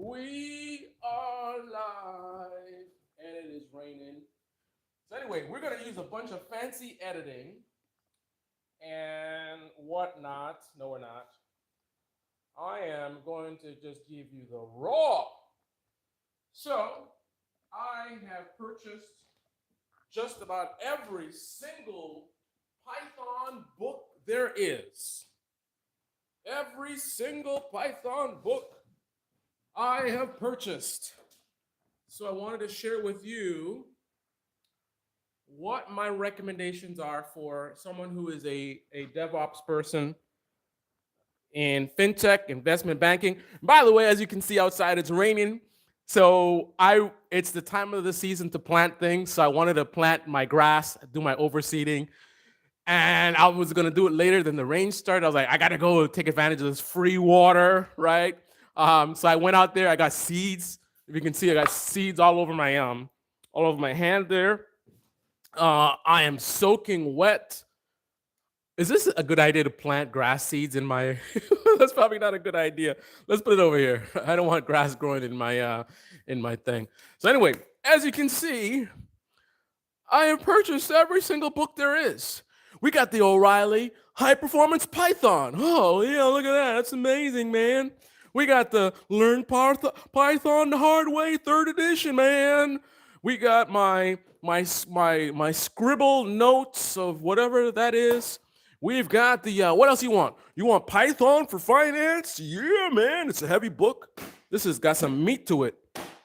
We are live, and it is raining. So anyway, we're gonna use a bunch of fancy editing and whatnot. No, we're not. I am going to just give you the raw. So I have purchased just about every single Python book there is. Every single Python book I have purchased. So I wanted to share with you what my recommendations are for someone who is a DevOps person in FinTech, investment banking. By the way, as you can see outside, it's raining. So it's the time of the season to plant things. So I wanted to plant my grass, do my overseeding. And I was gonna do it later. Then the rain started. I was like, I gotta go take advantage of this free water, right? So I went out there. I got seeds. If you can see, I got seeds all over my hand there. I am soaking wet. Is this a good idea to plant grass seeds in my? That's probably not a good idea. Let's put it over here. I don't want grass growing in my thing. So anyway, as you can see, I have purchased every single book there is. We got the O'Reilly High Performance Python. Oh, yeah, look at that. That's amazing, man. We got the Learn Python the Hardway 3rd edition, man. We got my scribble notes of whatever that is. We've got the, what else you want? You want Python for finance? Yeah, man. It's a heavy book. This has got some meat to it.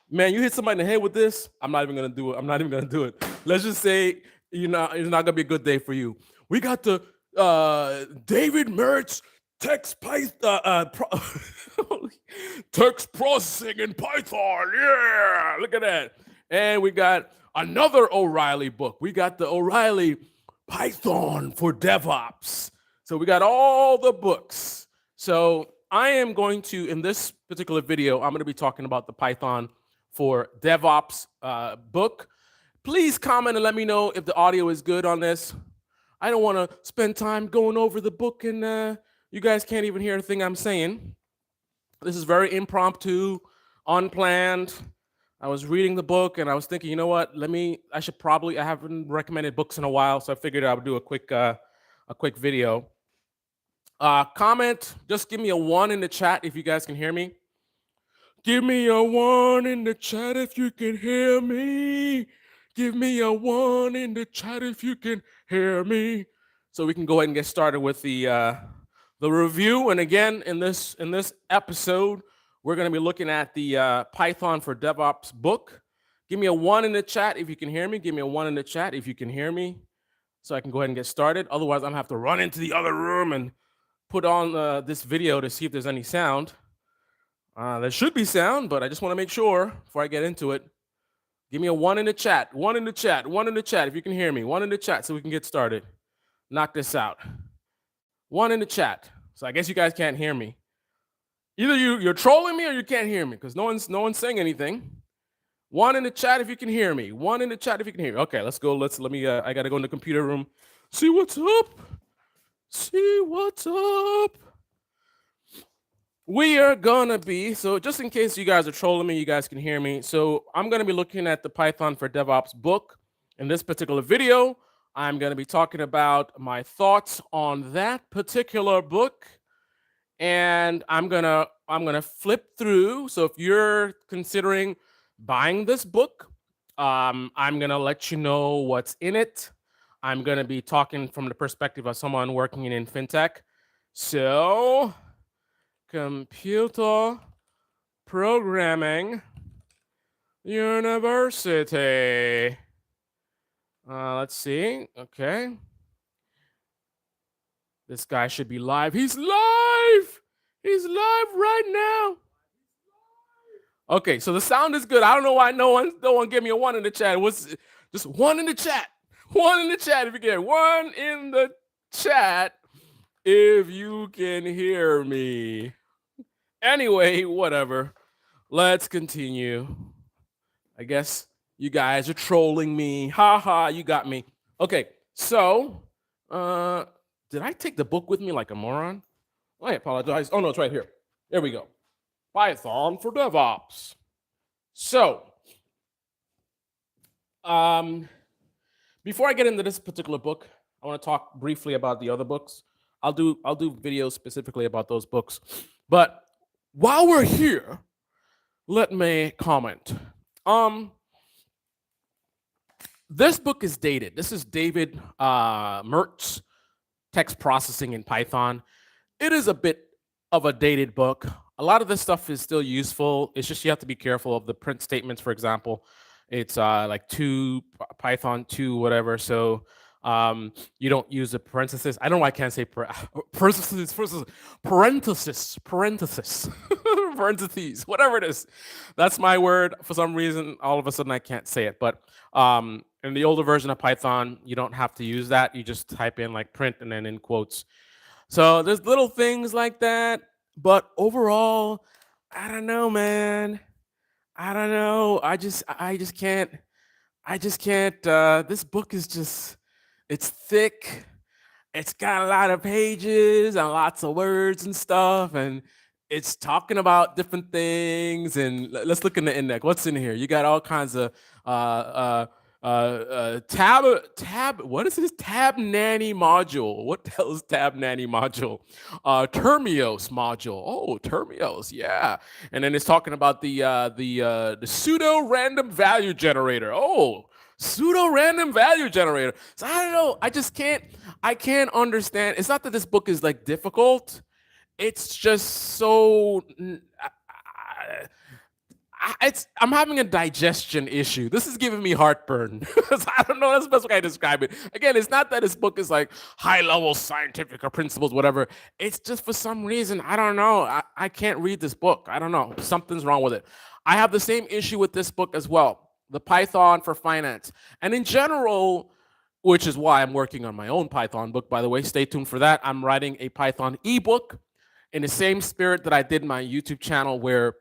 Man, you hit somebody in the head with this, I'm not even going to do it. I'm not even going to do it. Let's just say, it's not going to be a good day for you. We got the David Mertz text processing in Python. Yeah, look at that. And we got another O'Reilly book. We got the O'Reilly Python for DevOps. So we got all the books. So I am going to, in this particular video, I'm going to be talking about the Python for DevOps book. Please comment and let me know if the audio is good on this. I don't want to spend time going over the book and you guys can't even hear a thing I'm saying. This is very impromptu, unplanned. I was reading the book and I was thinking, you know what? I haven't recommended books in a while, so I figured I would do a quick video. Comment, just give me a 1 in the chat if you guys can hear me. Give me a 1 in the chat if you can hear me. Give me a 1 in the chat if you can hear me. So we can go ahead and get started with the review. And again, in this episode, we're going to be looking at the Python for DevOps book. Give me a 1 in the chat if you can hear me. Give me a 1 in the chat if you can hear me, so I can go ahead and get started. Otherwise, I'm going to have to run into the other room and put on this video to see if there's any sound. There should be sound, but I just want to make sure before I get into it. Give me a 1 in the chat, 1 in the chat, 1 in the chat if you can hear me, 1 in the chat so we can get started. Knock this out. 1 in the chat. So I guess you guys can't hear me. Either you're trolling me or you can't hear me because no one's saying anything. 1 in the chat if you can hear me. 1 in the chat if you can hear me. Okay, let's go. I gotta go in the computer room. See what's up. See what's up. We are gonna be, so just in case you guys are trolling me, you guys can hear me. So I'm gonna be looking at the Python for DevOps book. In this particular video, I'm gonna be talking about my thoughts on that particular book. And I'm gonna flip through. So if you're considering buying this book, I'm gonna let you know what's in it. I'm gonna be talking from the perspective of someone working in FinTech. So Computer Programming University. Let's see. Okay. This guy should be live. He's live. He's live right now. Okay, so the sound is good. I don't know why no one gave me a 1 in the chat. It was just 1 in the chat. 1 in the chat if you get 1 in the chat if you can hear me. Anyway, whatever. Let's continue. I guess you guys are trolling me. Ha ha, you got me. Okay, so did I take the book with me like a moron? I apologize. Oh no, it's right here. There we go. Python for DevOps. So, before I get into this particular book, I want to talk briefly about the other books. I'll do videos specifically about those books. But while we're here, let me comment. This book is dated. This is David Mertz, Text Processing in Python. It is a bit of a dated book. A lot of this stuff is still useful. It's just you have to be careful of the print statements, for example. It's like Python 2, whatever. So you don't use a parenthesis. I don't know why I can't say parenthesis, parentheses, whatever it is. That's my word. For some reason, all of a sudden I can't say it. But in the older version of Python, you don't have to use that. You just type in like print and then in quotes. So there's little things like that. But overall, I don't know, man. I don't know. I just can't. This book is just, it's thick. It's got a lot of pages and lots of words and stuff. And it's talking about different things. And let's look in the index. What's in here? You got all kinds of tab. What is this? Tab nanny module. What the hell is tab nanny module? Termios module. Oh, Termios, yeah. And then it's talking about the pseudo random value generator. Oh, pseudo random value generator. So I don't know. I can't understand. It's not that this book is like difficult. It's just so. I'm having a digestion issue. This is giving me heartburn. I don't know. That's the best way I describe it. Again, it's not that this book is like high-level scientific or principles, whatever. It's just for some reason, I don't know. I can't read this book. I don't know. Something's wrong with it. I have the same issue with this book as well, the Python for Finance. And in general, which is why I'm working on my own Python book, by the way. Stay tuned for that. I'm writing a Python ebook in the same spirit that I did my YouTube channel, where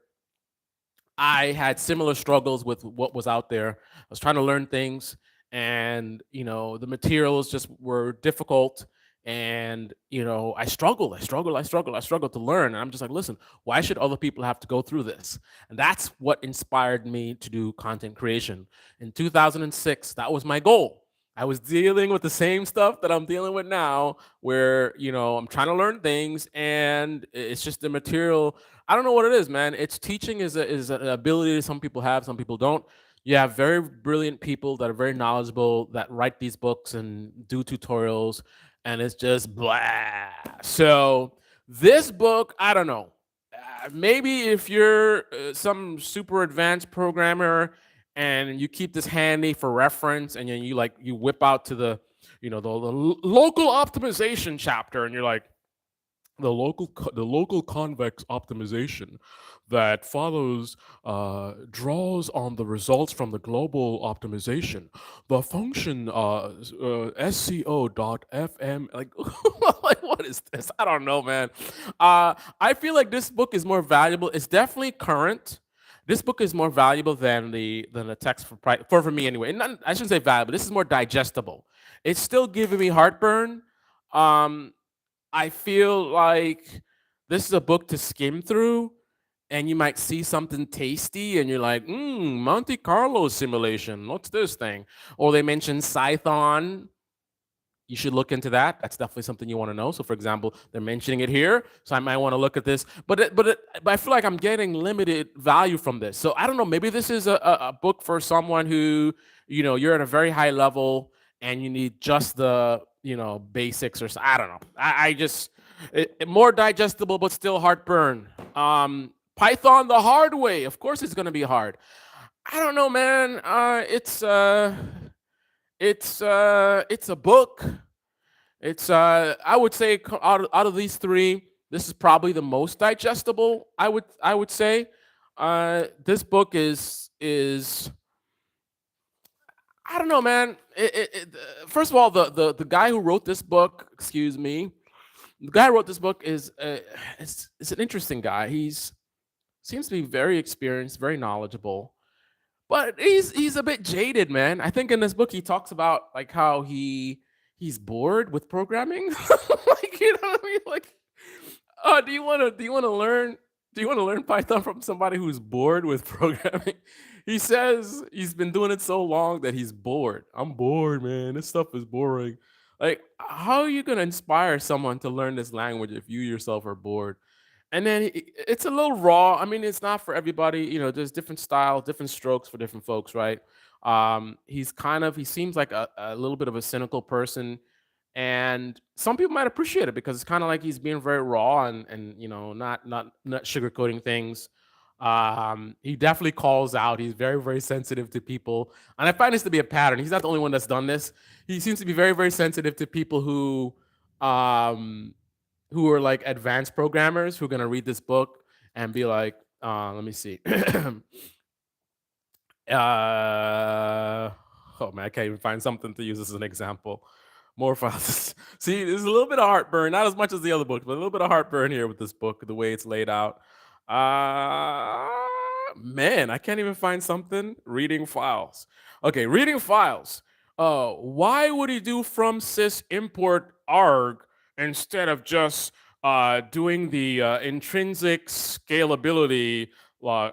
I had similar struggles with what was out there. I was trying to learn things, and the materials just were difficult, and I struggled to learn. And I'm just like, listen, why should other people have to go through this? And that's what inspired me to do content creation. In 2006, that was my goal. I was dealing with the same stuff that I'm dealing with now, where I'm trying to learn things, and it's just the material. I don't know what it is, man. It's teaching is an ability some people have, some people don't. You have very brilliant people that are very knowledgeable that write these books and do tutorials, and it's just blah. So this book, I don't know. Maybe if you're some super advanced programmer and you keep this handy for reference, and then you whip out to the the local optimization chapter, and you're like, the local convex optimization that follows draws on the results from the global optimization. The function sco.fm, like, like, what is this? I don't know, man. I feel like this book is more valuable. It's definitely current. This book is more valuable than the text for me anyway. And I shouldn't say valuable. This is more digestible. It's still giving me heartburn. I feel like this is a book to skim through, and you might see something tasty, and you're like, Monte Carlo simulation. What's this thing? Or they mention Python. You should look into that. That's definitely something you want to know. So, for example, they're mentioning it here, so I might want to look at this. But I feel like I'm getting limited value from this. So I don't know. Maybe this is a book for someone who, you're at a very high level and you need just the basics, or I don't know. I just more digestible, but still heartburn. Python the Hardway. Of course, it's going to be hard. I don't know, man. It's a book. It's I would say out of these three, this is probably the most digestible. I would say this book is I don't know, man. First of all, the guy who wrote this book, the guy who wrote this book is it's an interesting guy. Seems to be very experienced, very knowledgeable. But he's a bit jaded, man. I think in this book he talks about like how he's bored with programming. Like, what I mean? Like, do you want to learn Do you want to learn Python from somebody who's bored with programming? He says he's been doing it so long that he's bored. I'm bored, man. This stuff is boring. Like, how are you going to inspire someone to learn this language if you yourself are bored? And then it's a little raw. I mean, it's not for everybody. There's different styles, different strokes for different folks, right? He seems like a little bit of a cynical person, and some people might appreciate it because it's kind of like he's being very raw and not sugarcoating things. He definitely calls out. He's very, very sensitive to people, and I find this to be a pattern. He's not the only one that's done this. He seems to be very, very sensitive to people um who are like advanced programmers who are going to read this book and be like, let me see. Oh man, I can't even find something to use as an example. More files. See, there's a little bit of heartburn, not as much as the other books, but a little bit of heartburn here with this book, the way it's laid out. Man, I can't even find something. Reading files. Okay, reading files. Why would he do from sys import arg instead of just doing the intrinsic scalability? You know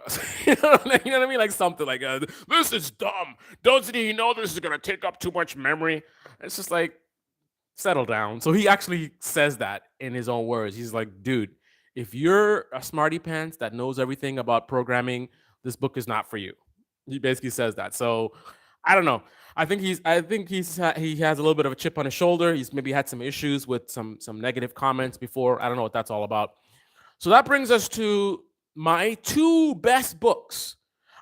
what I mean? Like something like, this is dumb. Doesn't he know this is going to take up too much memory? It's just like, settle down. So he actually says that in his own words. He's like, dude, if you're a smarty pants that knows everything about programming, this book is not for you. He basically says that. So I don't know. He has a little bit of a chip on his shoulder. He's maybe had some issues with some negative comments before. I don't know what that's all about. So that brings us to my two best books.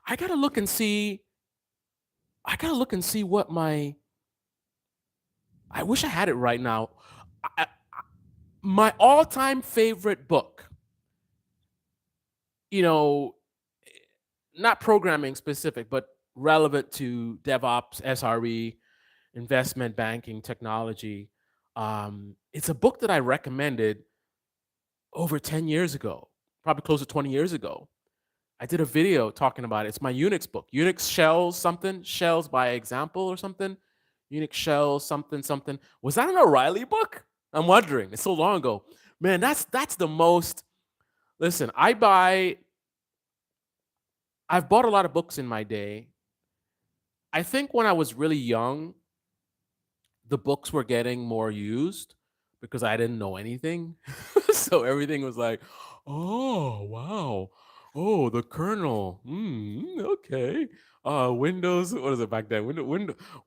I gotta look and see what I wish I had it right now. My all-time favorite book, not programming specific, but relevant to DevOps, SRE, investment banking, technology. It's a book that I recommended over 10 years ago, probably close to 20 years ago. I did a video talking about it. It's my UNIX book. UNIX shells by example or something. UNIX shells something. Was that an O'Reilly book? I'm wondering. It's so long ago. Man, that's the most. Listen, I've bought a lot of books in my day. I think when I was really young, the books were getting more used because I didn't know anything. So everything was like, oh, wow. Oh, the kernel. Okay. Windows, what is it back then?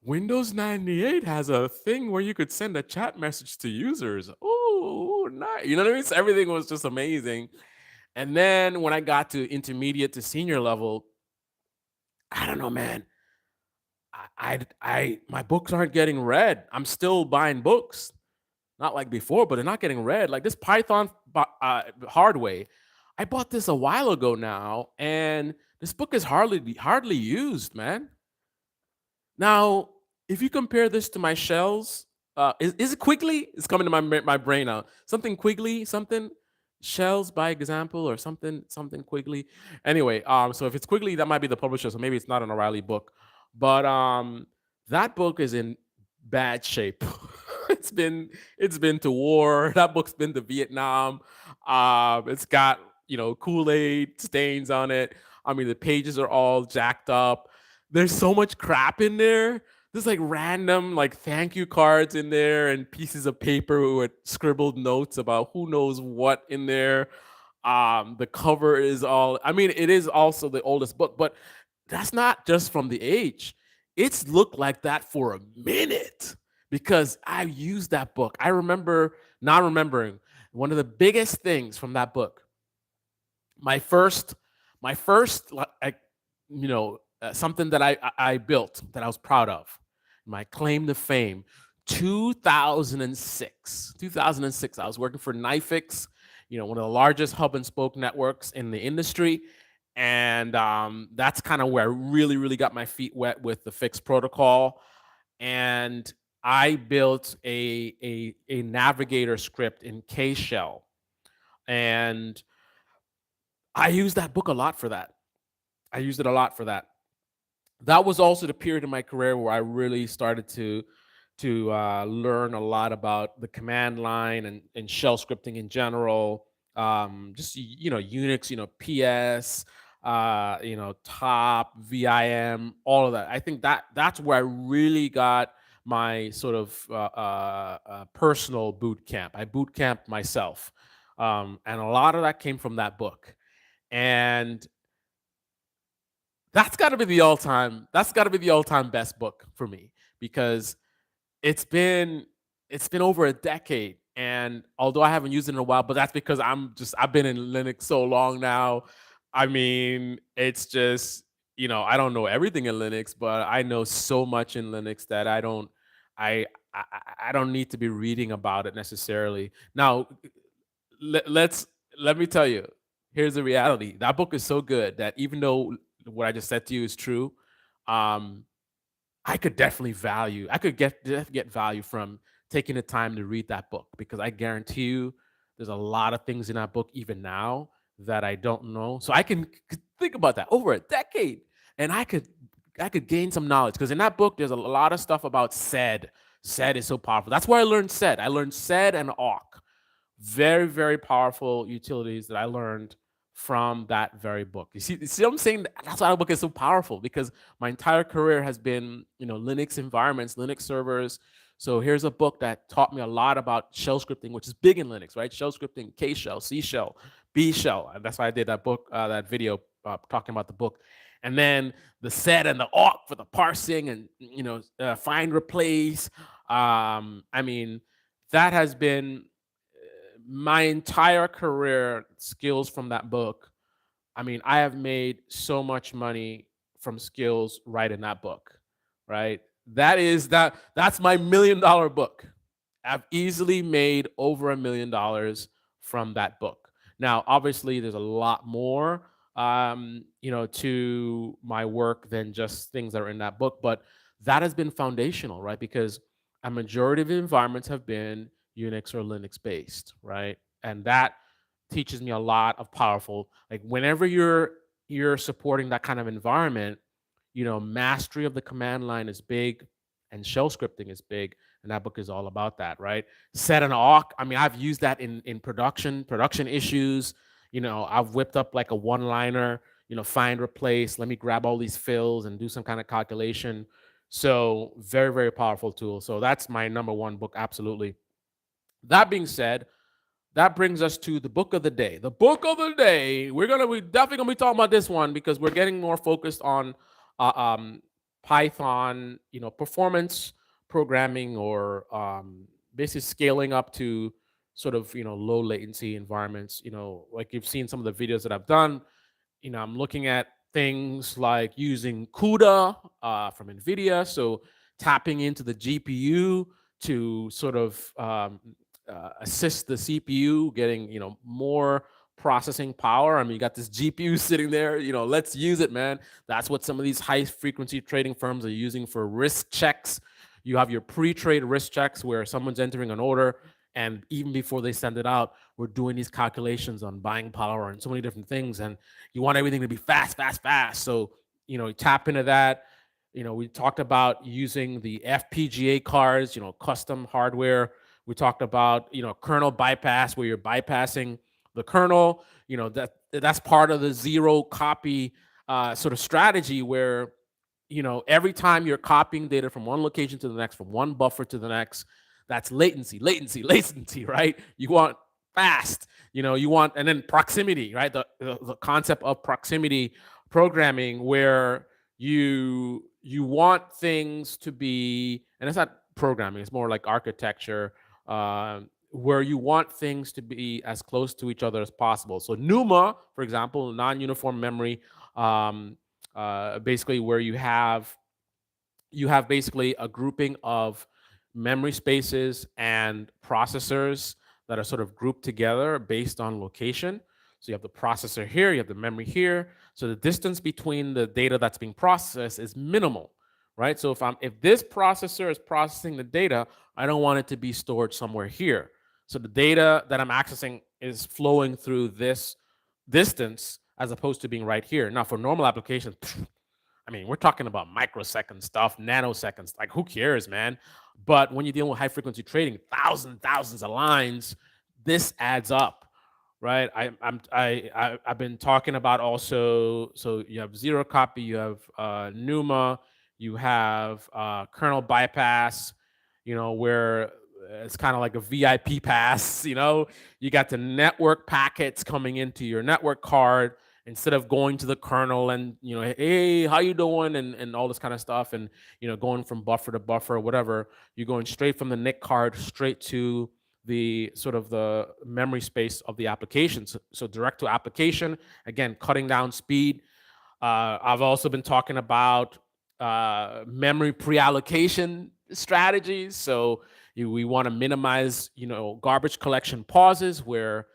Windows 98 has a thing where you could send a chat message to users. Oh, nice. You know what I mean? So everything was just amazing. And then when I got to intermediate to senior level, I don't know, man. My books aren't getting read. I'm still buying books, not like before, but they're not getting read. Like this Python Hardway, I bought this a while ago now, and this book is hardly used, man. Now, if you compare this to my shells, is it Quigley? It's coming to my brain now. Something Quigley, something shells by example, or something Quigley. Anyway, so if it's Quigley, that might be the publisher. So maybe it's not an O'Reilly book, but that book is in bad shape. it's been to war. That book's been to Vietnam. It's got Kool-Aid stains on it. I mean, the pages are all jacked up. There's so much crap in there. There's like random like thank you cards in there and pieces of paper with scribbled notes about who knows what in there. The cover is all. I mean, it is also the oldest book, but that's not just from the age. It's looked like that for a minute because I used that book. I remember not remembering one of the biggest things from that book. My first, like, something that I built that I was proud of. My claim to fame, 2006. 2006, I was working for Knifex, one of the largest hub and spoke networks in the industry. And that's kind of where I really, really got my feet wet with the Fix protocol. And I built a navigator script in K shell. And I used that book a lot for that. I used it a lot for that. That was also the period in my career where I really started to learn a lot about the command line and shell scripting in general. just Unix, PS, top, VIM, all of that. I think that's where I really got my sort of personal boot camp. I boot camped myself, and a lot of that came from that book. And that's got to be the all-time. That's got to be the all-time best book for me, because it's been it's been over a decade, and although I haven't used it in a while, but that's because I've been in Linux so long now. I mean, it's just, I don't know everything in Linux, but I know so much in Linux that I I, I don't need to be reading about it necessarily. Now, let, let's let me tell you, here's the reality. That book is so good that even though what I just said to you is true, um, I could definitely I could get value from taking the time to read that book, because I guarantee you there's a lot of things in that book even now that I don't know. So I can think about that over a decade, and I could gain some knowledge, because in that book there's a lot of stuff about sed. Sed is so powerful. That's where I learned sed. I learned sed and awk. Very, very powerful utilities that I learned from that very book. You see what I'm saying? That's why the book is so powerful, because my entire career has been, Linux environments, Linux servers. So here's a book that taught me a lot about shell scripting, which is big in Linux, right? Shell scripting, K shell, C shell, B shell. And that's why I did that book, that video talking about the book. And then the sed and the awk for the parsing and, find, replace. I mean, that has been my entire career skills from that book. I mean, I have made so much money from skills right in that book, right? That's my $1 million book. I've easily made over $1 million from that book. Now, obviously, there's a lot more, to my work than just things that are in that book, but that has been foundational, right? Because a majority of the environments have been Unix or Linux based, right? And that teaches me a lot of powerful, like whenever you're supporting that kind of environment, mastery of the command line is big, and shell scripting is big, and that book is all about that, right? Set an awk. I mean, I've used that in production issues. I've whipped up like a one-liner, find, replace, let me grab all these fills and do some kind of calculation. So very, very powerful tool. So that's my number one book, absolutely. That being said, that brings us to the book of the day. The book of the day. We definitely gonna be talking about this one, because we're getting more focused on Python, performance programming, or basically scaling up to sort of low latency environments. Like you've seen some of the videos that I've done. I'm looking at things like using CUDA from NVIDIA, so tapping into the GPU to sort of assist the CPU getting more processing power. I mean, you got this GPU sitting there. Let's use it, man. That's what some of these high frequency trading firms are using for risk checks. You have your pre-trade risk checks where someone's entering an order, and even before they send it out, we're doing these calculations on buying power and so many different things. And you want everything to be fast, fast, fast. So, you tap into that. We talked about using the FPGA cards, custom hardware. We talked about, kernel bypass, where you're bypassing the kernel. That's part of the zero copy sort of strategy, where every time you're copying data from one location to the next, from one buffer to the next, that's latency, right? You want fast, you want, and then proximity, right? The concept of proximity programming, where you want things to be, and it's not programming, it's more like architecture, where you want things to be as close to each other as possible. So NUMA, for example, non-uniform memory, basically where you have basically a grouping of memory spaces and processors that are sort of grouped together based on location. So you have the processor here, you have the memory here. So the distance between the data that's being processed is minimal, right? So if this processor is processing the data, I don't want it to be stored somewhere here. So the data that I'm accessing is flowing through this distance as opposed to being right here. Now, for normal applications, I mean, we're talking about microsecond stuff, nanoseconds. Like, who cares, man? But when you're dealing with high frequency trading, thousands of lines, this adds up, right? I've been talking about also. So you have zero copy, you have NUMA, you have kernel bypass, where it's kind of like a VIP pass. You got the network packets coming into your network card instead of going to the kernel and hey, how you doing, and all this kind of stuff, and going from buffer to buffer or whatever. You're going straight from the NIC card straight to the sort of the memory space of the application. So direct to application, again, cutting down speed. I've also been talking about memory pre-allocation strategies. So we want to minimize, garbage collection pauses where,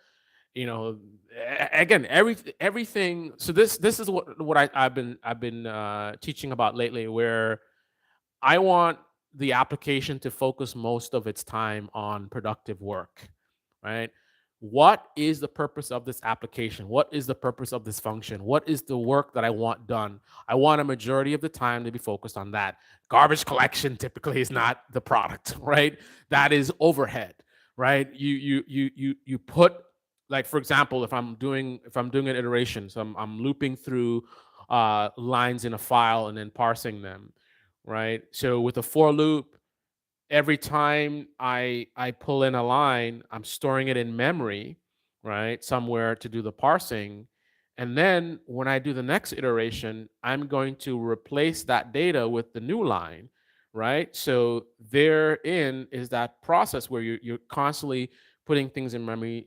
again, everything. So this is what I've been teaching about lately, where I want the application to focus most of its time on productive work, right? What is the purpose of this application? What is the purpose of this function? What is the work that I want done? I want a majority of the time to be focused on that. Garbage collection typically is not the product, right? That is overhead, right? You put, like, for example, if I'm doing an iteration, so I'm looping through lines in a file and then parsing them, right? So with a for loop, every time I pull in a line, I'm storing it in memory, right, somewhere to do the parsing. And then when I do the next iteration, I'm going to replace that data with the new line, right? So therein is that process where you're constantly putting things in memory,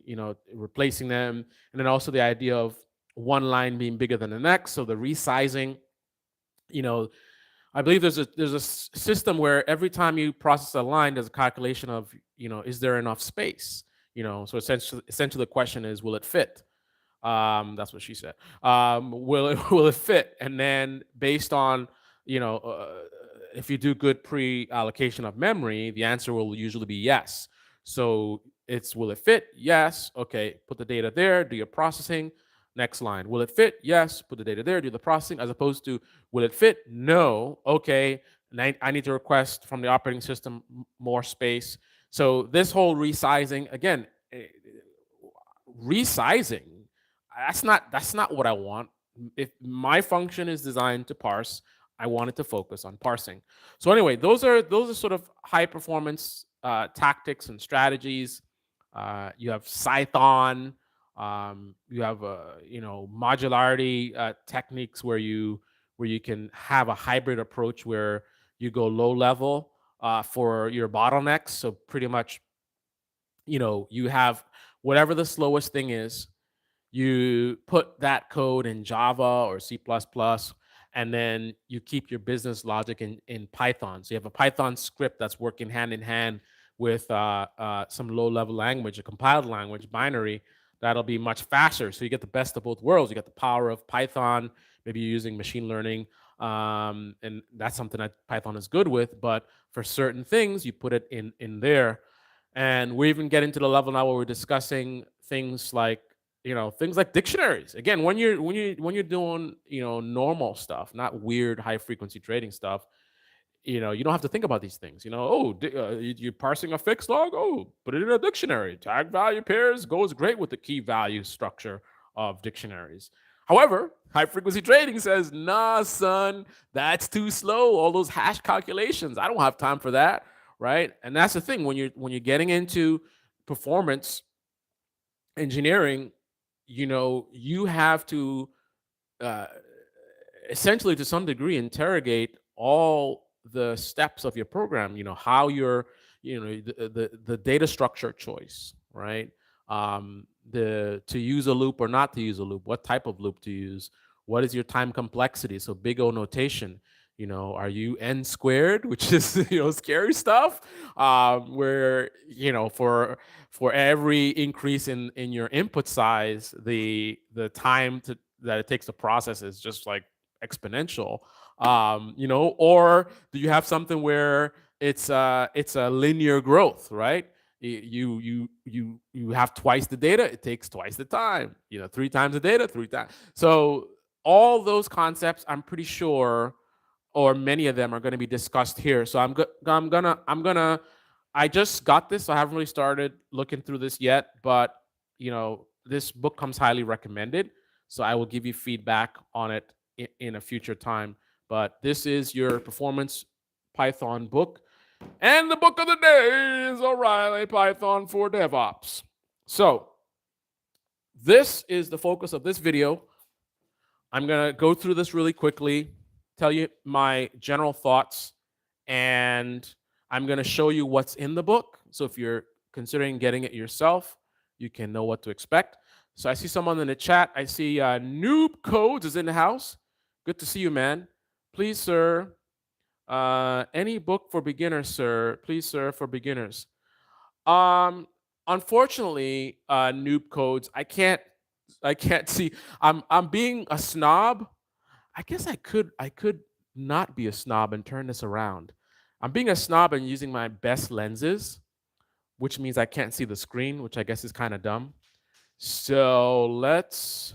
replacing them. And then also the idea of one line being bigger than the next. So the resizing, I believe there's a system where every time you process a line, there's a calculation of, is there enough space? So essentially the question is, will it fit? That's what she said. Will it fit? And then based on, if you do good pre-allocation of memory, the answer will usually be yes. So will it fit? Yes. Okay. Put the data there, do your processing. Next line. Will it fit? Yes. Put the data there, do the processing, as opposed to, will it fit? No. Okay. And I need to request from the operating system more space. So this whole resizing, again, resizing, that's not what I want. If my function is designed to parse, I want it to focus on parsing. So anyway, those are sort of high performance tactics and strategies. You have Python. You have modularity techniques where you can have a hybrid approach where you go low level for your bottlenecks. So pretty much, you have whatever the slowest thing is, you put that code in Java or C++, and then you keep your business logic in Python. So you have a Python script that's working hand in hand with some low-level language, a compiled language, binary, that'll be much faster. So you get the best of both worlds. You get the power of Python, maybe you're using machine learning, and that's something that Python is good with. But for certain things, you put it in there. And we're even getting to the level now where we're discussing things like dictionaries. Again, when you're doing normal stuff, not weird high frequency trading stuff, you don't have to think about these things. You're parsing a fixed log. Oh, put it in a dictionary. Tag value pairs goes great with the key value structure of dictionaries. However, high frequency trading says, nah, son, that's too slow. All those hash calculations, I don't have time for that, right? And that's the thing when you're getting into performance engineering, you have to essentially, to some degree, interrogate all the steps of your program. How your the data structure choice, right? To use a loop or not to use a loop, what type of loop to use, what is your time complexity? So big O notation. Are you n squared, which is scary stuff, where for every increase in your input size, the time that it takes to process is just like exponential. Or do you have something where it's a linear growth, right? You have twice the data, it takes twice the time. 3 times the data, 3 times. So all those concepts, I'm pretty sure, or many of them, are going to be discussed here. So I'm gonna. I just got this, so I haven't really started looking through this yet. But this book comes highly recommended. So I will give you feedback on it in a future time. But this is your performance Python book. And the book of the day is O'Reilly Python for DevOps. So this is the focus of this video. I'm going to go through this really quickly, tell you my general thoughts, and I'm going to show you what's in the book. So if you're considering getting it yourself, you can know what to expect. So I see someone in the chat. I see Noob Codes is in the house. Good to see you, man. Please, sir. Any book for beginners, sir? Please, sir, for beginners. Unfortunately, Noob Codes, I can't see. I'm being a snob. I guess I could not be a snob and turn this around. I'm being a snob and using my best lenses, which means I can't see the screen, which I guess is kind of dumb. So let's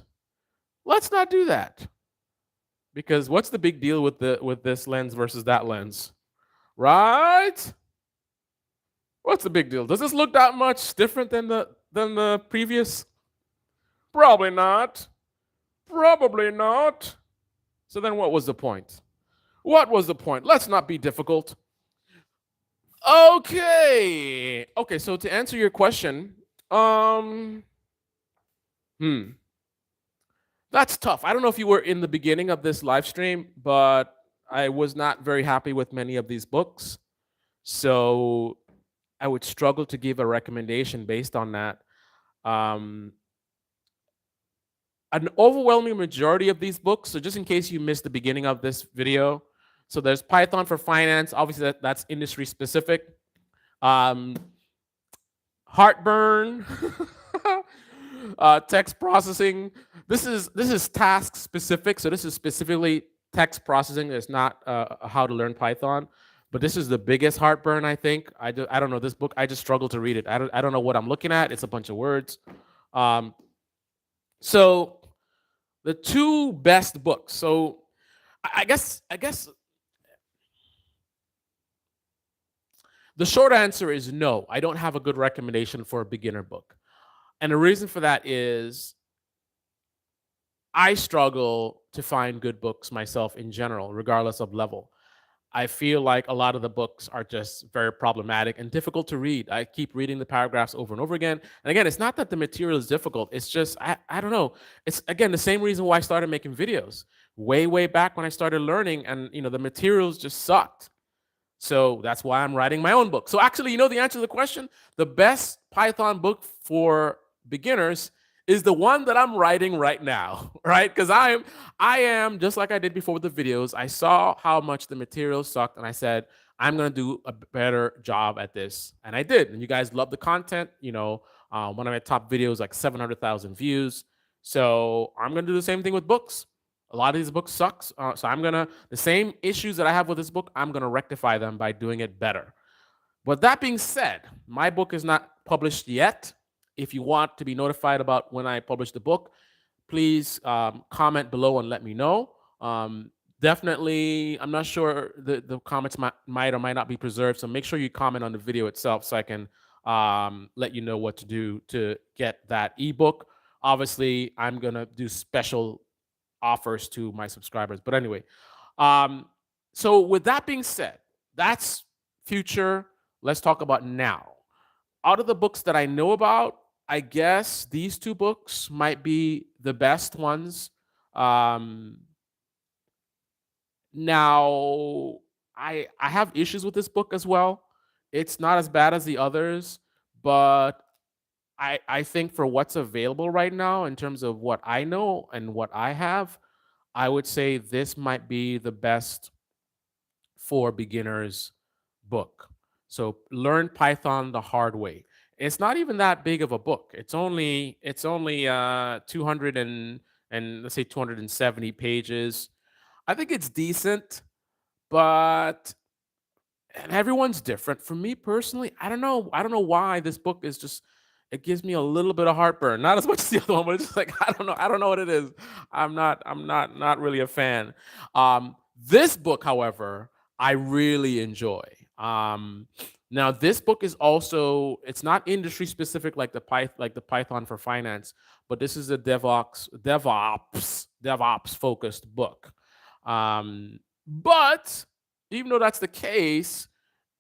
not do that. Because what's the big deal with this lens versus that lens? Right? What's the big deal? Does this look that much different than the previous? Probably not. Probably not. So then what was the point? What was the point? Let's not be difficult. Okay, so to answer your question, that's tough. I don't know if you were in the beginning of this live stream, but I was not very happy with many of these books. So I would struggle to give a recommendation based on that. An overwhelming majority of these books, so just in case you missed the beginning of this video, so there's Python for Finance. Obviously, that's industry specific. Heartburn, text processing. This is task specific. So this is specifically text processing. It's not how to learn Python. But this is the biggest heartburn, I think. I don't know this book. I just struggle to read it. I don't know what I'm looking at. It's a bunch of words. So the two best books. So I guess the short answer is no. I don't have a good recommendation for a beginner book. And the reason for that is I struggle to find good books myself in general, regardless of level. I feel like a lot of the books are just very problematic and difficult to read. I keep reading the paragraphs over and over again. And again, it's not that the material is difficult. It's just, I don't know. It's, again, the same reason why I started making videos way back when I started learning, and the materials just sucked. So that's why I'm writing my own book. So actually, the answer to the question, the best Python book for beginners is the one that I'm writing right now, right? Because I am, just like I did before with the videos, I saw how much the material sucked, and I said, I'm going to do a better job at this. And I did. And you guys love the content. One of my top videos, like 700,000 views. So I'm going to do the same thing with books. A lot of these books sucks. So the same issues that I have with this book, I'm going to rectify them by doing it better. But that being said, my book is not published yet. If you want to be notified about when I publish the book, please comment below and let me know. Definitely, I'm not sure the comments might or might not be preserved. So make sure you comment on the video itself so I can let you know what to do to get that ebook. Obviously, I'm going to do special offers to my subscribers. But anyway, so with that being said, that's future. Let's talk about now. Out of the books that I know about, I guess these two books might be the best ones. Now, I have issues with this book as well. It's not as bad as the others, but I think for what's available right now in terms of what I know and what I have, I would say this might be the best for beginners book. So Learn Python the Hard Way. It's not even that big of a book. It's only 200 and let's say 270 pages. I think it's decent, but everyone's different. For me personally, I don't know why this book is just, it gives me a little bit of heartburn. Not as much as the other one, but it's just like I don't know what it is. I'm not really a fan. This book, however, I really enjoy. Now, this book is also, it's not industry specific like the Python for finance, but this is a DevOps focused book. But even though that's the case,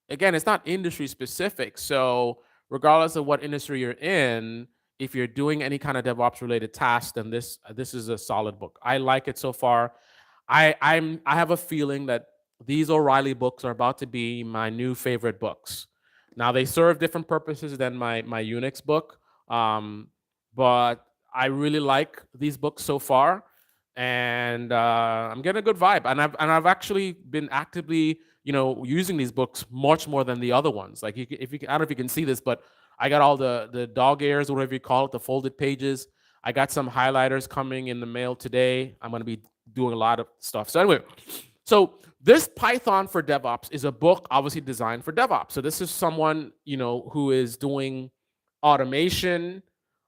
again, it's not industry specific. So regardless of what industry you're in, if you're doing any kind of DevOps related task, then this is a solid book. I like it so far. I have a feeling that these O'Reilly books are about to be my new favorite books. Now they serve different purposes than my Unix book, but I really like these books so far, and I'm getting a good vibe. And I've actually been actively, using these books much more than the other ones. Like if you, I don't know if you can see this, but I got all the dog ears, whatever you call it, the folded pages. I got some highlighters coming in the mail today. I'm going to be doing a lot of stuff. So anyway, so this Python for DevOps is a book obviously designed for DevOps. So this is someone, who is doing automation.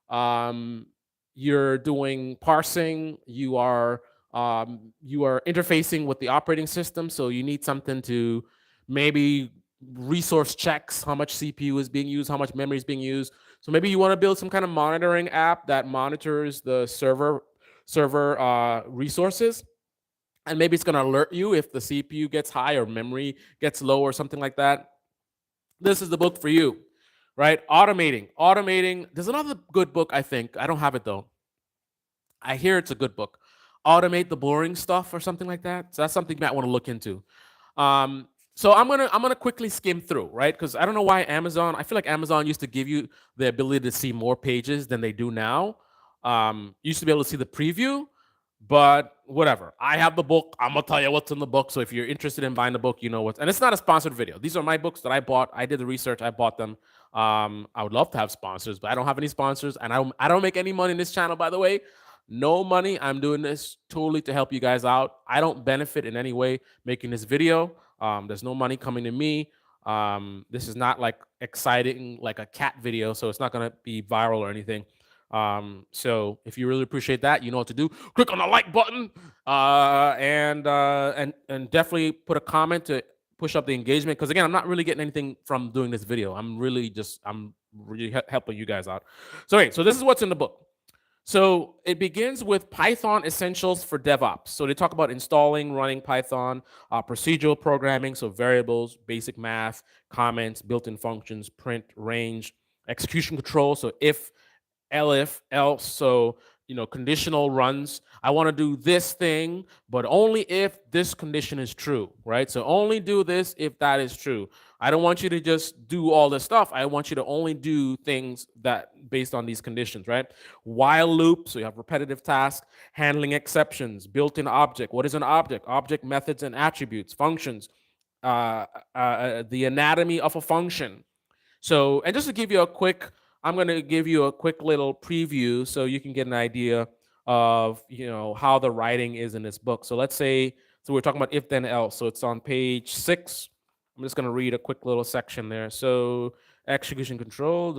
Um, you're doing parsing. You are interfacing with the operating system. So you need something to maybe resource checks how much CPU is being used, how much memory is being used. So maybe you want to build some kind of monitoring app that monitors the server resources, and maybe it's going to alert you if the CPU gets high or memory gets low or something like that. This is the book for you, right? Automating. There's another good book, I think. I don't have it though. I hear it's a good book. Automate the boring stuff or something like that. So that's something you might want to look into. So I'm gonna quickly skim through, right? Because I don't know why Amazon. I feel like Amazon used to give you the ability to see more pages than they do now. Used to be able to see the preview, but whatever. I have the book. I'm gonna tell you what's in the book. So if you're interested in buying the book, you know what's. And it's not a sponsored video. These are my books that I bought. I did the research. I bought them. I would love to have sponsors, but I don't have any sponsors, and I don't make any money in this channel, by the way. No money. I'm doing this totally to help you guys out. I don't benefit in any way making this video. There's no money coming to me. This is not like exciting like a cat video, so it's not gonna be viral or anything. So if you really appreciate that, you know what to do. Click on the like button, and definitely put a comment to push up the engagement. Because again, I'm not really getting anything from doing this video. I'm really helping you guys out. So this is what's in the book. So it begins with Python essentials for DevOps. So they talk about installing, running Python, procedural programming, so variables, basic math, comments, built-in functions, print, range, execution control. So if, elif, else. So conditional runs. I want to do this thing, but only if this condition is true, right? So only do this if that is true. I don't want you to just do all this stuff. I want you to only do things that based on these conditions, right? While loop, so you have repetitive tasks, handling exceptions, built-in object. What is an object? Object methods and attributes, functions, the anatomy of a function. So, and just to give you a quick, I'm going to give you a quick little preview so you can get an idea of, how the writing is in this book. So let's say, so we're talking about if then else. So it's on page 6. I'm just going to read a quick little section there. So execution control.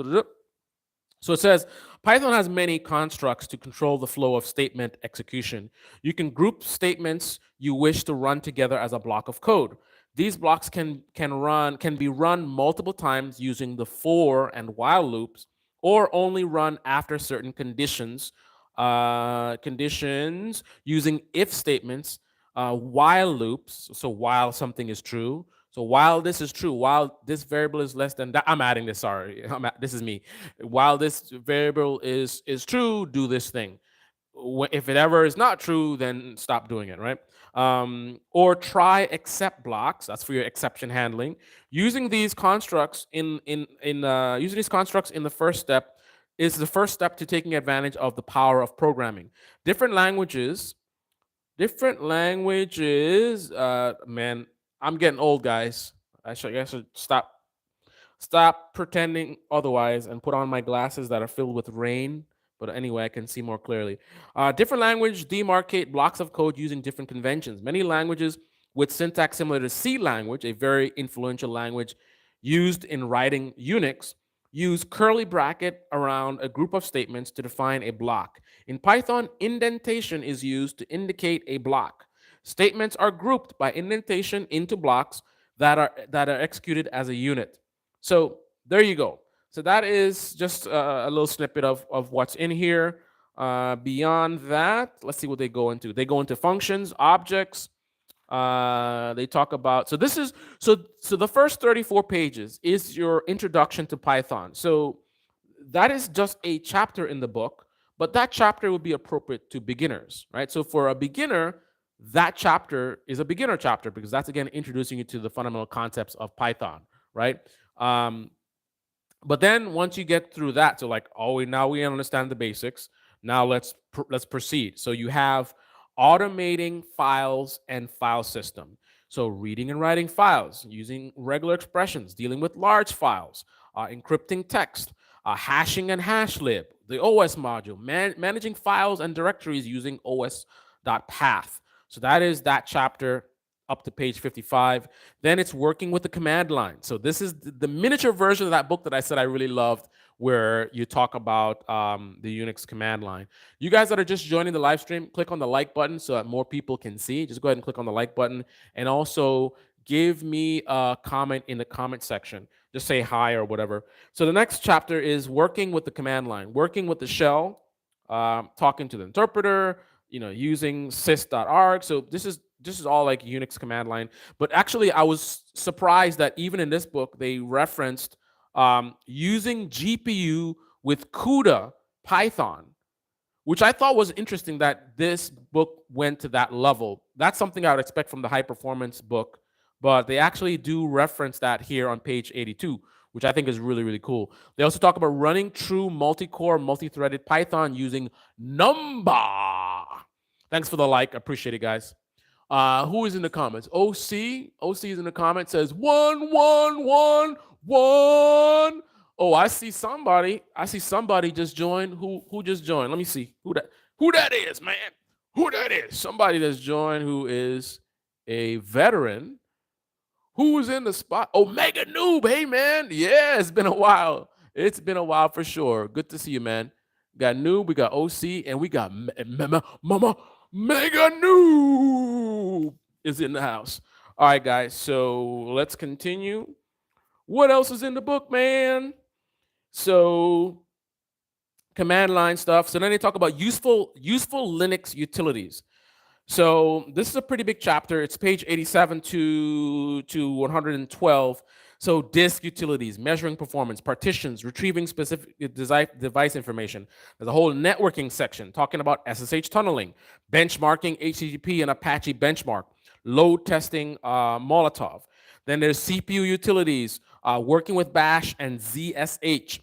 So it says, Python has many constructs to control the flow of statement execution. You can group statements you wish to run together as a block of code. These blocks can be run multiple times using the for and while loops, or only run after certain conditions. Conditions using if statements, while loops. So while something is true. So while this is true, while this variable is less than that, I'm adding this. Sorry, this is me. While this variable is true, do this thing. If it ever is not true, then stop doing it, right? Or try except blocks. That's for your exception handling. Using these constructs using these constructs in the first step is the first step to taking advantage of the power of programming. Different languages. Man, I'm getting old, guys. I should stop pretending otherwise and put on my glasses that are filled with rain. But anyway, I can see more clearly. Different language demarcate blocks of code using different conventions. Many languages with syntax similar to C language, a very influential language used in writing Unix, use curly bracket around a group of statements to define a block. In Python, indentation is used to indicate a block. Statements are grouped by indentation into blocks that are executed as a unit. So there you go. So that is just a little snippet of what's in here. Beyond that, let's see what they go into. They go into functions, objects. They talk about, so this is, so the first 34 pages is your introduction to Python. So that is just a chapter in the book, but that chapter would be appropriate to beginners, right? So for a beginner, that chapter is a beginner chapter because that's again introducing you to the fundamental concepts of Python, right? But then once you get through that, so like, oh, now we understand the basics. Now let's proceed. So you have automating files and file system. So reading and writing files, using regular expressions, dealing with large files, encrypting text, hashing and hashlib, the OS module, managing files and directories using os.path. So that is that chapter up to page 55. Then it's working with the command line. So this is the miniature version of that book that I said I really loved, where you talk about the Unix command line. You guys that are just joining the live stream, click on the like button so that more people can see. Just go ahead and click on the like button, and also give me a comment in the comment section. Just say hi or whatever. So the next chapter is working with the command line, working with the shell, talking to the interpreter, using sys.arg. So this is all like Unix command line. But actually, I was surprised that even in this book, they referenced using GPU with CUDA Python, which I thought was interesting that this book went to that level. That's something I would expect from the high performance book, but they actually do reference that here on page 82, which I think is really, really cool. They also talk about running true multi-core, multi-threaded Python using Numba. Thanks for the like. Appreciate it, guys. Who is in the comments? OC is in the comments, says 111. Oh, I see somebody just joined. Who just joined? Let me see who that is, man. Who that is? Somebody that's joined who is a veteran. Who is in the spot? Omega Noob. Hey, man. Yeah, it's been a while. It's been a while for sure. Good to see you, man. We got Noob, we got OC, and we got Mama Mega Noob is in the house. All right, guys. So let's continue. What else is in the book, man? So command line stuff. So then they talk about useful Linux utilities. So this is a pretty big chapter. It's page 87 to 112. So disk utilities, measuring performance, partitions, retrieving specific device information. There's a whole networking section talking about SSH tunneling, benchmarking HTTP and Apache benchmark, load testing Molotov. Then there's CPU utilities, working with Bash and ZSH,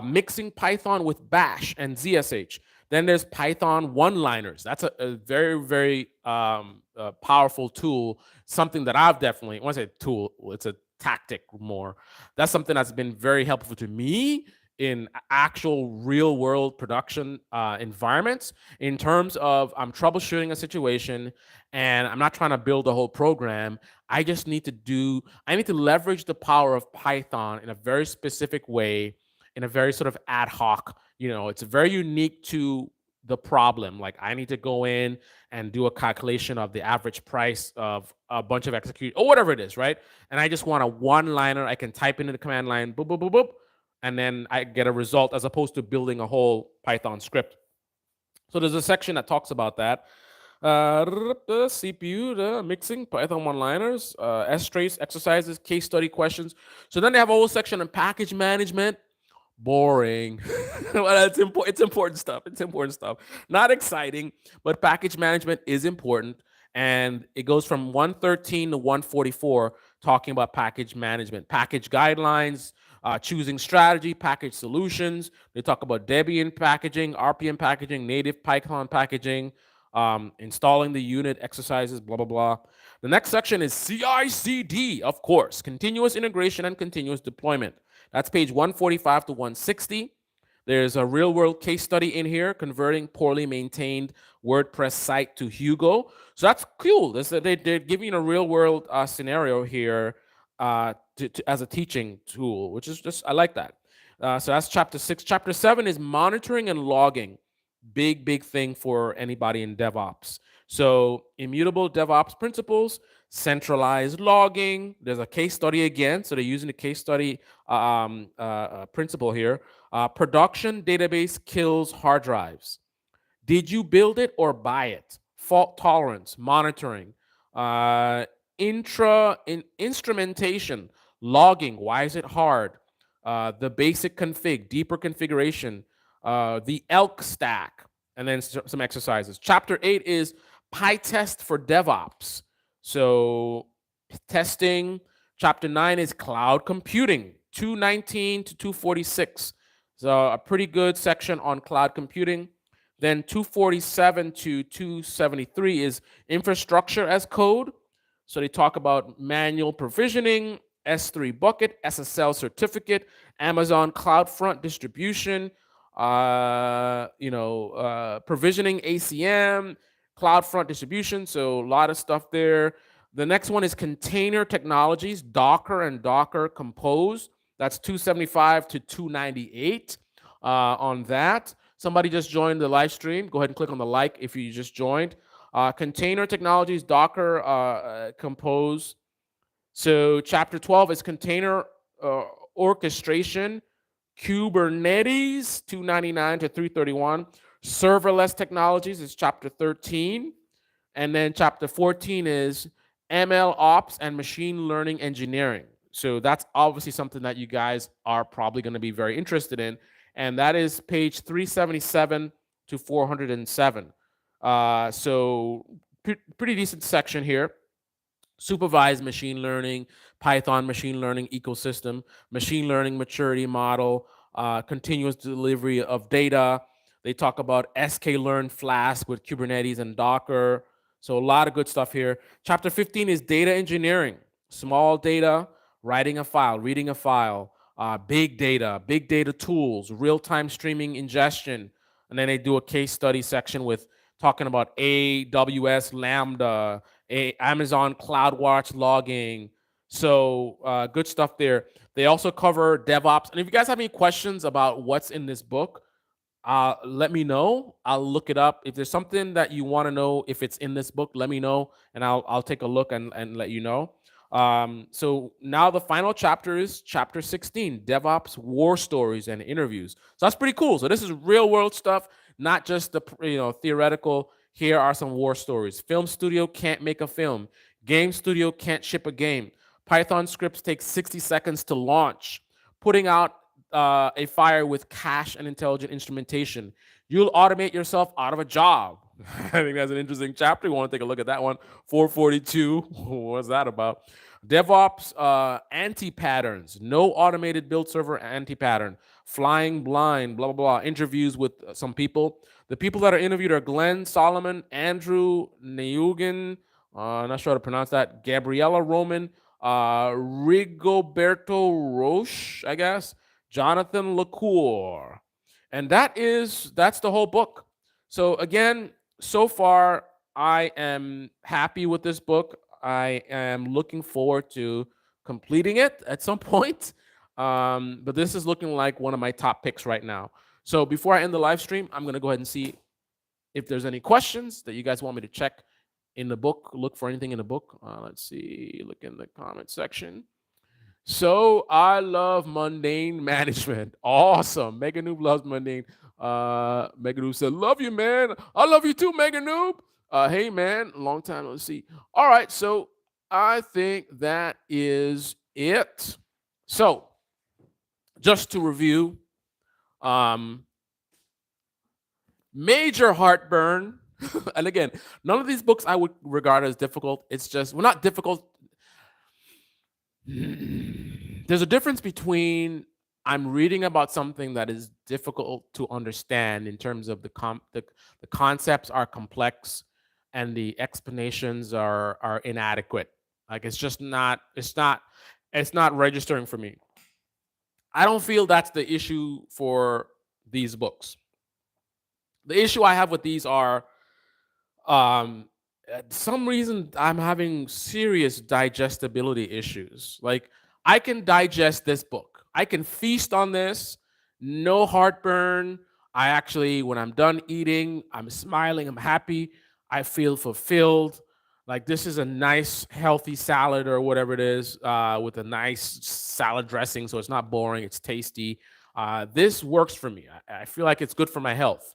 mixing Python with Bash and ZSH. Then there's Python one-liners. That's a very, very powerful tool, something that I've definitely, when I say tool, it's a tactic more. That's something that's been very helpful to me in actual real world production environments, in terms of I'm troubleshooting a situation and I'm not trying to build a whole program. I need to leverage the power of Python in a very specific way, in a very sort of ad hoc, it's very unique to the problem. Like I need to go in and do a calculation of the average price of a bunch of execute or whatever it is, right? And I just want a one-liner. I can type into the command line, boop, boop, boop, boop, and then I get a result, as opposed to building a whole Python script. So there's a section that talks about that. The CPU, the mixing, Python one-liners, S-trace exercises, case study questions. So then they have a whole section on package management. Boring. Well, it's important stuff. It's important stuff. Not exciting, but package management is important. And it goes from 113 to 144, talking about package management, package guidelines, choosing strategy, package solutions. They talk about Debian packaging, RPM packaging, native Python packaging, installing the unit exercises, blah, blah, blah. The next section is CI/CD, of course, continuous integration and continuous deployment. That's page 145 to 160. There's a real-world case study in here, converting poorly maintained WordPress site to Hugo. So that's cool. They're giving a real-world scenario here as a teaching tool, which is just, I like that. So that's chapter 6. Chapter 7 is monitoring and logging. Big thing for anybody in DevOps. So immutable DevOps principles, centralized logging. There's a case study again, so they're using the case study principle here. Production database kills hard drives. Did you build it or buy it? Fault tolerance, monitoring, uh, instrumentation, logging. Why is it hard? The basic config, deeper configuration, the elk stack, and then some exercises. Chapter 8 is PyTest for DevOps. So testing. Chapter 9 is cloud computing, 219 to 246. So a pretty good section on cloud computing. Then 247 to 273 is infrastructure as code. So they talk about manual provisioning, S3 bucket, SSL certificate, Amazon CloudFront distribution, provisioning ACM, CloudFront distribution. So a lot of stuff there. The next one is container technologies, Docker and Docker Compose. That's 275 to 298 on that. Somebody just joined the live stream. Go ahead and click on the like if you just joined. Container technologies, Docker Compose. So chapter 12 is container orchestration, Kubernetes, 299 to 331. Serverless technologies is chapter 13. And then chapter 14 is ML ops and machine learning engineering. So that's obviously something that you guys are probably going to be very interested in. And that is page 377 to 407. So pretty decent section here. Supervised machine learning, Python machine learning ecosystem, machine learning maturity model, continuous delivery of data. They talk about sklearn Flask with Kubernetes and Docker. So a lot of good stuff here. Chapter 15 is data engineering, small data, writing a file, reading a file, big data tools, real-time streaming ingestion. And then they do a case study section with talking about AWS Lambda, Amazon CloudWatch logging. So good stuff there. They also cover DevOps. And if you guys have any questions about what's in this book, let me know. I'll look it up. If there's something that you want to know if it's in this book, let me know, and I'll take a look and let you know. So now the final chapter is chapter 16, DevOps war stories and interviews. So that's pretty cool. So this is real world stuff, not just the theoretical. Here are some war stories. Film studio can't make a film. Game studio can't ship a game. Python scripts take 60 seconds to launch. Putting out a fire with cache and intelligent instrumentation. You'll automate yourself out of a job. I think that's an interesting chapter. You want to take a look at that one. 442. What's that about? DevOps anti-patterns. No automated build server anti-pattern. Flying blind, blah, blah, blah. Interviews with some people. The people that are interviewed are Glenn Solomon, Andrew Neugen, not sure how to pronounce that, Gabriella Roman, Rigoberto Roche, I guess, Jonathan LaCour. And that's the whole book. So again, so far, I am happy with this book. I am looking forward to completing it at some point. But this is looking like one of my top picks right now. So before I end the live stream, I'm going to go ahead and see if there's any questions that you guys want me to check in the book. Look for anything in the book. Let's see. Look in the comment section. So I love mundane management. Awesome. Mega Noob loves mundane. Mega Noob said, love you, man. I love you too, Mega Noob. Hey, man. Long time. Let's see. All right. So I think that is it. So just to review, major heartburn. And again, none of these books I would regard as difficult. It's just, well, not difficult. There's a difference between I'm reading about something that is difficult to understand in terms of the concepts are complex and the explanations are inadequate. Like it's not registering for me. I don't feel that's the issue for these books. The issue I have with these are some reason I'm having serious digestibility issues. Like I can digest this book. I can feast on this, no heartburn. I actually, when I'm done eating, I'm smiling, I'm happy. I feel fulfilled. Like this is a nice, healthy salad or whatever it is, with a nice salad dressing, so it's not boring. It's tasty. This works for me. I feel like it's good for my health.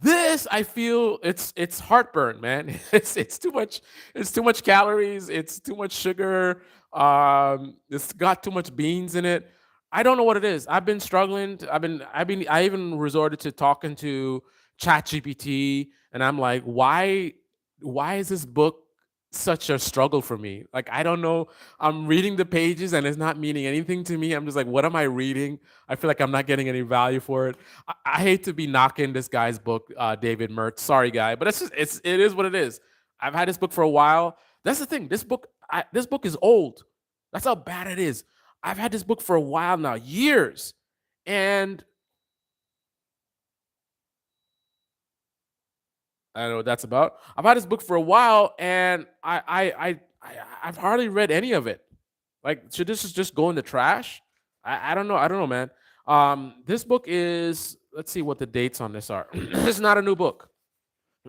This I feel it's heartburn, man. It's too much. It's too much calories. It's too much sugar. It's got too much beans in it. I don't know what it is. I've been struggling. I even resorted to talking to ChatGPT, and I'm like, why is this book such a struggle for me? Like I don't know. I'm reading the pages and it's not meaning anything to me. I'm just like, what am I reading? I feel like I'm not getting any value for it. I hate to be knocking this guy's book, David Mertz. Sorry, guy, but it is what it is. I've had this book for a while. That's the thing. This book is old. That's how bad it is. I've had this book for a while now, years, and I don't know what that's about. I've had this book for a while, and I've hardly read any of it. Like, should this just go in the trash? I don't know. I don't know, man. This book is. Let's see what the dates on this are. It's not a new book.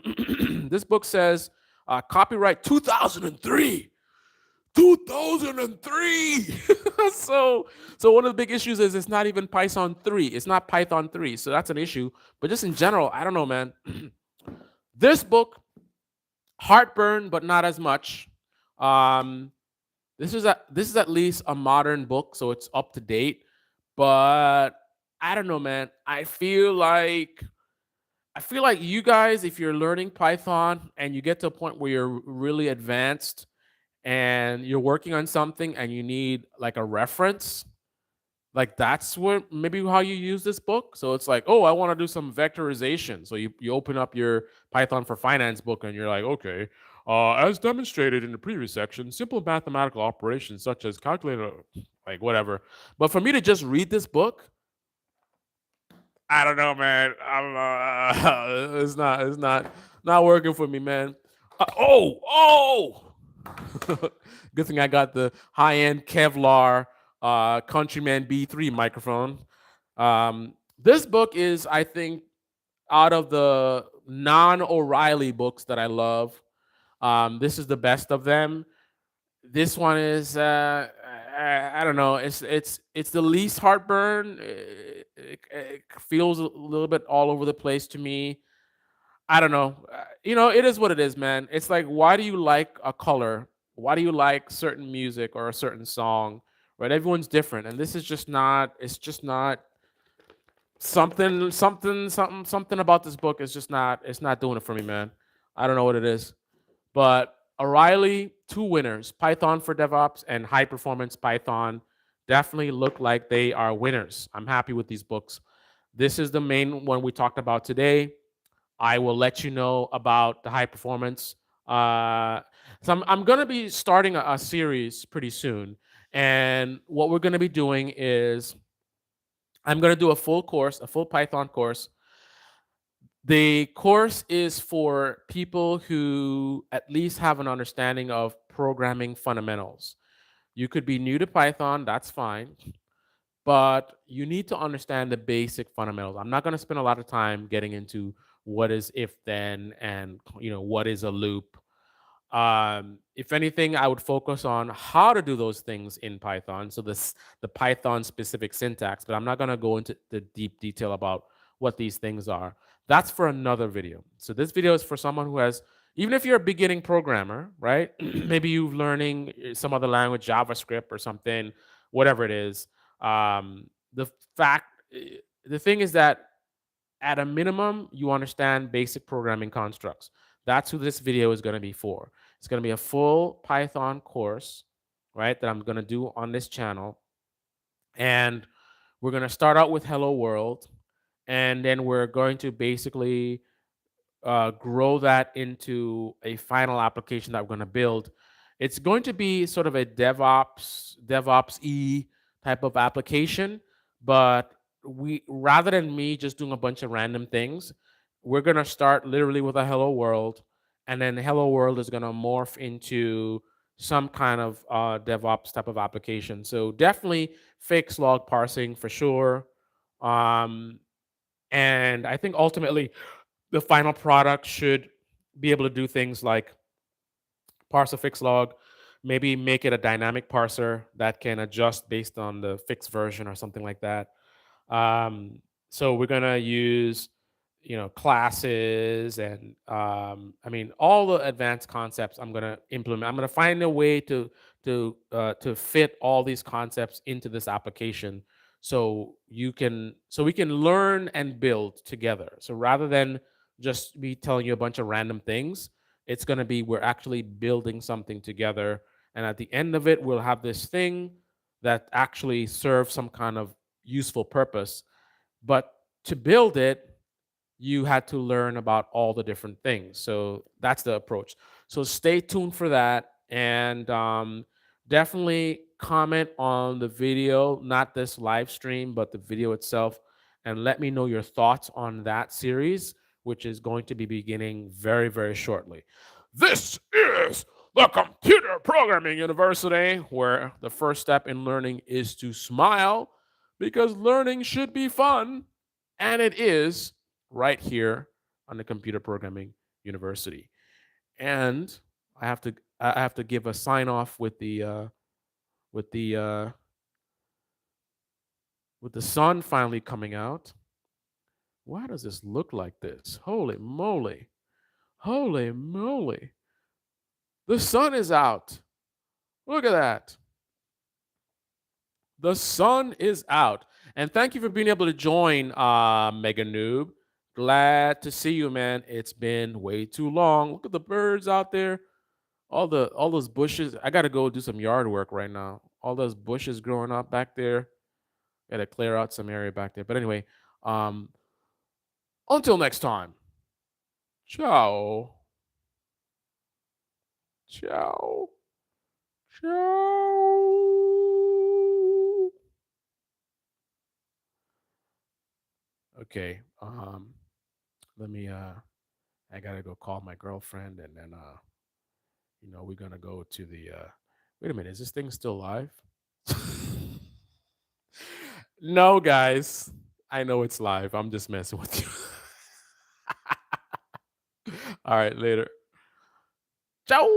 This book says copyright 2003. 2003. So one of the big issues is it's not even Python 3. It's not Python 3. So that's an issue. But just in general, I don't know, man. This book, heartburn, but not as much. This is at least a modern book, so it's up to date. But I don't know, man. I feel like you guys, if you're learning Python and you get to a point where you're really advanced and you're working on something and you need like a reference, like that's what maybe how you use this book. So it's like, oh, I want to do some vectorization. So you open up your Python for Finance book and you're like, okay, as demonstrated in the previous section, simple mathematical operations such as calculator, like whatever. But for me to just read this book, I don't know, man. It's not working for me, man. Oh. Good thing I got the high-end Kevlar Countryman B3 microphone. This book is, I think, out of the non-O'Reilly books that I love, this is the best of them. This one is, I don't know. It's the least heartburn. It feels a little bit all over the place to me. I don't know. It is what it is, man. It's like, why do you like a color? Why do you like certain music or a certain song? Right? Everyone's different, and this is just not. It's just not something about this book is just not. It's not doing it for me, man. I don't know what it is, but O'Reilly, two winners: Python for DevOps and High Performance Python. Definitely look like they are winners. I'm happy with these books. This is the main one we talked about today. I will let you know about the high performance. So I'm going to be starting a series pretty soon. And what we're going to be doing is I'm going to do a full course, a full Python course. The course is for people who at least have an understanding of programming fundamentals. You could be new to Python, that's fine, but you need to understand the basic fundamentals. I'm not going to spend a lot of time getting into what is if then and what is a loop. If anything, I would focus on how to do those things in Python, so the Python specific syntax, but I'm not going to go into the deep detail about what these things are. That's for another video. So this video is for someone who has, even if you're a beginning programmer, right? Maybe you're learning some other language, JavaScript or something, whatever it is. The fact, the thing is that at a minimum, you understand basic programming constructs. That's who this video is going to be for. It's going to be a full Python course, right, that I'm going to do on this channel. And we're going to start out with Hello World, and then we're going to basically grow that into a final application that we're going to build. It's going to be sort of a DevOps-y type of application, but rather than me just doing a bunch of random things, we're going to start literally with a Hello World, and then Hello World is going to morph into some kind of DevOps type of application. So definitely fixed log parsing for sure. And I think ultimately the final product should be able to do things like parse a fixed log, maybe make it a dynamic parser that can adjust based on the fixed version or something like that. So we're gonna use, classes and I mean all the advanced concepts. I'm gonna implement. I'm gonna find a way to fit all these concepts into this application, so we can learn and build together. So rather than just me telling you a bunch of random things, it's gonna be we're actually building something together, and at the end of it, we'll have this thing that actually serves some kind of useful purpose. But to build it, you had to learn about all the different things. So that's the approach. So stay tuned for that. And definitely comment on the video, not this live stream, but the video itself. And let me know your thoughts on that series, which is going to be beginning very, very shortly. This is the Computer Programming University, where the first step in learning is to smile, because learning should be fun. And it is right here on the Computer Programming University. And I have to give a sign off with the uh, with the sun finally coming out. Why does this look like this? Holy moly! Holy moly! The sun is out. Look at that. The sun is out. And thank you for being able to join, Mega Noob. Glad to see you, man. It's been way too long. Look at the birds out there. All those bushes. I gotta go do some yard work right now. All those bushes growing up back there. Gotta clear out some area back there. But anyway, um, until next time. Ciao. Ciao. Ciao. Okay. Let me I gotta go call my girlfriend, and then we're gonna go to the wait a minute, is this thing still live? No, guys. I know it's live. I'm just messing with you. All right, later. Ciao.